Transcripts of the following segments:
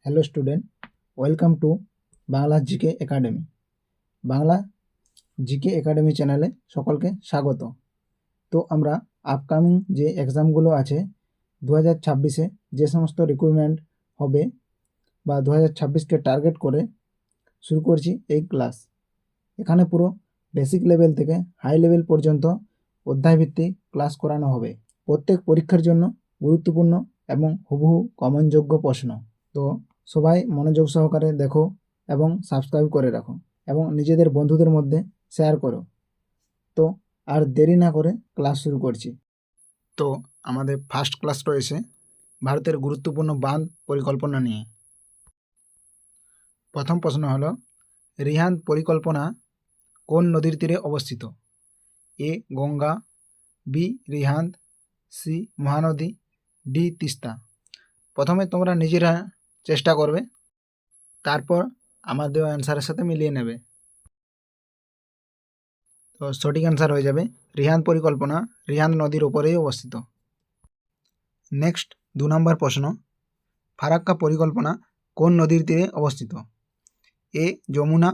Hello student, welcome to Bangla GK academy. Bangla GK academy চ্যানেলে সকলকে স্বাগত। তো আমরা আপকামিং যে এক্সামগুলো আছে 2026-এ যে সমস্ত রিক্রুটমেন্ট হবে বা 2026কে টার্গেট করে শুরু করছি এই ক্লাস। এখানে পুরো বেসিক লেভেল থেকে হাই লেভেল পর্যন্ত অধ্যায়ভিত্তিক ক্লাস করানো হবে। প্রত্যেক পরীক্ষার জন্য গুরুত্বপূর্ণ এবং হুবহু কমনযোগ্য প্রশ্ন। তো সবাই মনোযোগ সহকারে দেখো এবং সাবস্ক্রাইব করে রাখো এবং নিজেদের বন্ধুদের মধ্যে শেয়ার করো। তো আর দেরি না করে ক্লাস শুরু করছি। তো আমাদের ফার্স্ট ক্লাস রয়েছে ভারতের গুরুত্বপূর্ণ বাঁধ পরিকল্পনা নিয়ে। প্রথম প্রশ্ন হলো, রিহান্দ পরিকল্পনা কোন নদীর তীরে অবস্থিত? A Ganga, B Rihand, C Mahanadi, D Teesta. প্রথমে তোমরা নিজেরা চেষ্টা করবে, তারপর আমার দেওয়া অ্যান্সারের সাথে মিলিয়ে নেবে। তো সঠিক অ্যান্সার হয়ে যাবে রিহান্দ পরিকল্পনা রিহান্দ নদীর ওপরেই অবস্থিত। নেক্সট 2 নম্বর প্রশ্ন, ফারাক্কা পরিকল্পনা কোন নদীর তীরে অবস্থিত? A Yamuna,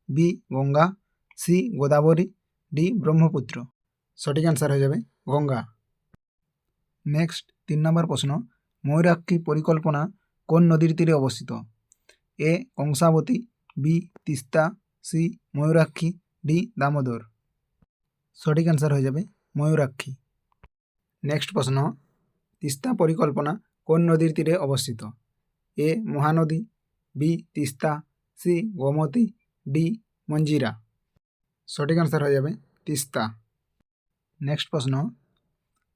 B Ganga, C Godavari, D Brahmaputra. সঠিক অ্যান্সার হয়ে যাবে গঙ্গা। নেক্সট 3 নম্বর প্রশ্ন, ময়ূরাক্ষী পরিকল্পনা কোন নদীর তীরে অবস্থিত? A Kangsabati, B Teesta, C Mayurakshi, D Damodar. সঠিক অ্যান্সার হয়ে যাবে ময়ূরাক্ষী। নেক্সট প্রশ্ন, তিস্তা পরিকল্পনা কোন নদীর তীরে অবস্থিত? A Mahanadi, B Teesta, C Gomti, D Manjira. সঠিক অ্যান্সার হয়ে যাবে তিস্তা। নেক্সট প্রশ্ন,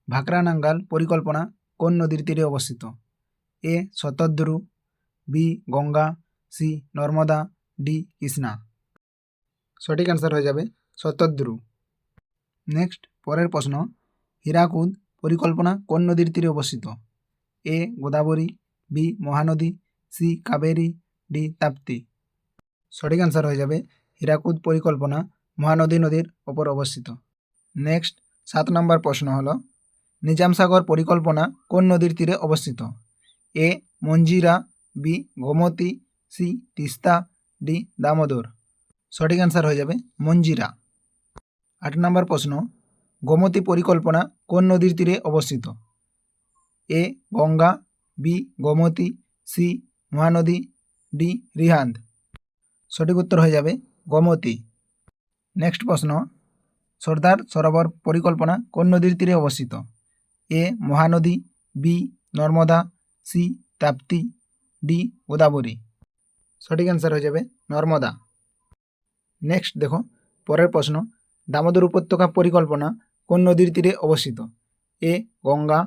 ভাকরানাঙ্গাল পরিকল্পনা কোন নদীর তীরে অবস্থিত? A Shatadru, B Ganga, C Narmada, D Krishna. সঠিক অ্যান্সার হয়ে যাবে শতদ্রু। নেক্সট পরের প্রশ্ন, হীরাকুদ পরিকল্পনা কোন নদীর তীরে অবস্থিত? A Godavari, B Mahanadi, C Kaveri, D Tapti. সঠিক অ্যান্সার হয়ে যাবে হীরাকুদ পরিকল্পনা মহানদী নদীর ওপর অবস্থিত। নেক্সট 7 নম্বর প্রশ্ন হলো, নিজামসাগর পরিকল্পনা কোন নদীর তীরে অবস্থিত? A Manjira, B Gomti, C Teesta, D Damodar. সঠিক অ্যান্সার হয়ে যাবে মঞ্জিরা। 8 নম্বর প্রশ্ন, গোমতী পরিকল্পনা কোন নদীর তীরে অবস্থিত? A Ganga, B Gomti, C Mahanadi, D Rihand. সঠিক উত্তর হয়ে যাবে গোমতী। নেক্সট প্রশ্ন, সর্দার সরোবর পরিকল্পনা কোন নদীর তীরে অবস্থিত? A Mahanadi, B Narmada, C Tapti, D Godavari. সঠিক অ্যান্সার হয়ে যাবে নর্মদা। নেক্সট দেখো পরের প্রশ্ন, দামোদর উপত্যকা পরিকল্পনা কোন নদীর তীরে অবস্থিত? A Ganga,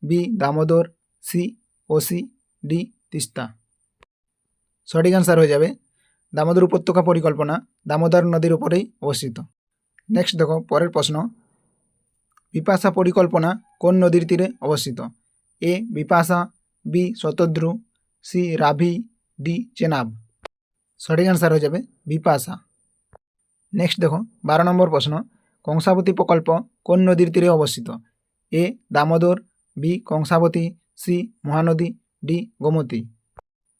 B Damodar, C Kosi, D Teesta. সঠিক অ্যান্সার হয়ে যাবে দামোদর উপত্যকা পরিকল্পনা দামোদর নদীর উপরেই অবস্থিত। নেক্সট দেখো পরের প্রশ্ন, বিপাশা পরিকল্পনা কোন নদীর তীরে অবস্থিত? A Vipasha, B Shatadru, C Ravi, D Chenab. সঠিক অ্যান্সার হয়ে যাবে বিপাশা। নেক্সট দেখো 12 নম্বর প্রশ্ন, কংসাবতী প্রকল্প কোন নদীর তীরে অবস্থিত? A Damodar, B Kangsabati, C Mahanadi, D Gomti.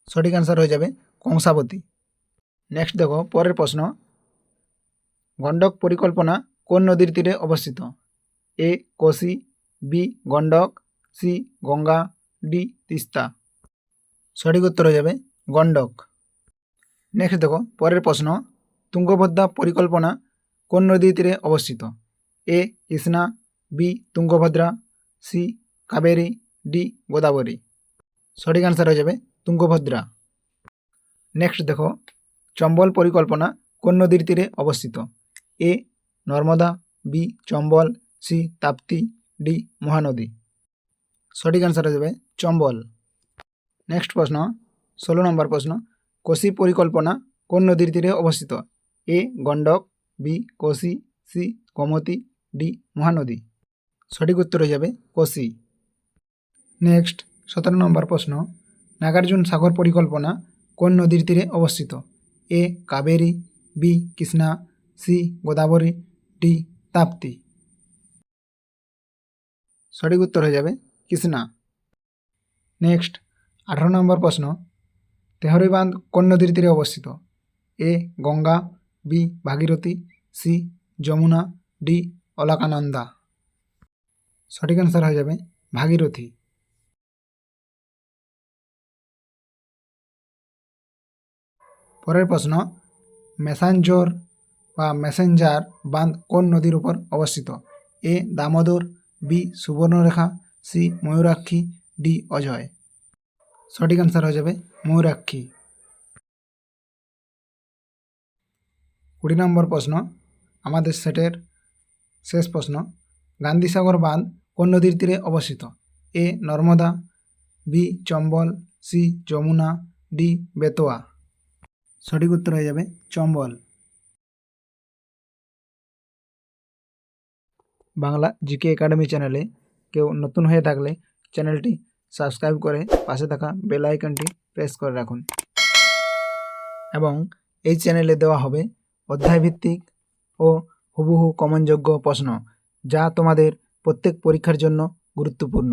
সঠিক অ্যান্সার হয়ে যাবে কংসাবতী। নেক্সট দেখো পরের প্রশ্ন, গণ্ডক পরিকল্পনা কোন নদীর তীরে অবস্থিত? A Kosi, B Gandak, C Ganga, D Teesta. সঠিক উত্তর হয়ে যাবে গণ্ডক। নেক্সট দেখো পরের প্রশ্ন, তুঙ্গভদ্রা পরিকল্পনা কোন নদীর তীরে অবস্থিত? A Krishna, B Tungabhadra, C Kaveri, D Godavari. সঠিক অ্যান্সার হয়ে যাবে তুঙ্গভদ্রা। নেক্সট দেখো চম্বল পরিকল্পনা কোন নদীর তীরে অবস্থিত? A Narmada, B Chambal, C Tapti, D Mahanadi. সঠিক অ্যান্সার হয়ে যাবে চম্বল। নেক্সট প্রশ্ন 16 নম্বর প্রশ্ন, কোসি পরিকল্পনা কোন নদীর তীরে অবস্থিত? A Gandak, B Kosi, C Gomti, D Mahanadi. সঠিক উত্তর হয়ে যাবে কোসি। নেক্সট 17 নম্বর প্রশ্ন, নাগার্জুন সাগর পরিকল্পনা কোন নদীর তীরে অবস্থিত? A Kaveri, B Krishna, C Godavari, D Tapti. সঠিক উত্তর হয়ে যাবে কৃষ্ণা। নেক্সট 18 নম্বর প্রশ্ন, তেহরি বাঁধ কোন নদীর তীরে অবস্থিত? A Ganga, B Bhagirathi, C Yamuna, D Alaknanda. সঠিক অ্যান্সার হয়ে যাবে ভাগীরথী। পরের প্রশ্ন, মেসাঞ্জোর বা মেসেঞ্জার বাঁধ কোন নদীর উপর অবস্থিত? A Damodar, B Subarnarekha, C Mayurakshi, D Ajay. সঠিক অ্যান্সার হয়ে যাবে ময়ূরাক্ষী। 20 নম্বর প্রশ্ন, আমাদের সেটের শেষ প্রশ্ন, গান্ধীসাগর বাঁধ কোন নদীর তীরে অবস্থিত? A Narmada, B Chambal, C Yamuna, D Betwa. সঠিক উত্তর হয়ে যাবে চম্বল। বাংলা জিকে একাডেমি চ্যানেলে কেউ নতুন হয়ে থাকলে চ্যানেলটি সাবস্ক্রাইব করে পাশে থাকা বেল আইকনটি প্রেস করে রাখুন এবং এই চ্যানেলে দেওয়া হবে অধ্যায়ভিত্তিক ও হুবহু কমনযোগ্য প্রশ্ন, যা তোমাদের প্রত্যেক পরীক্ষার জন্য গুরুত্বপূর্ণ।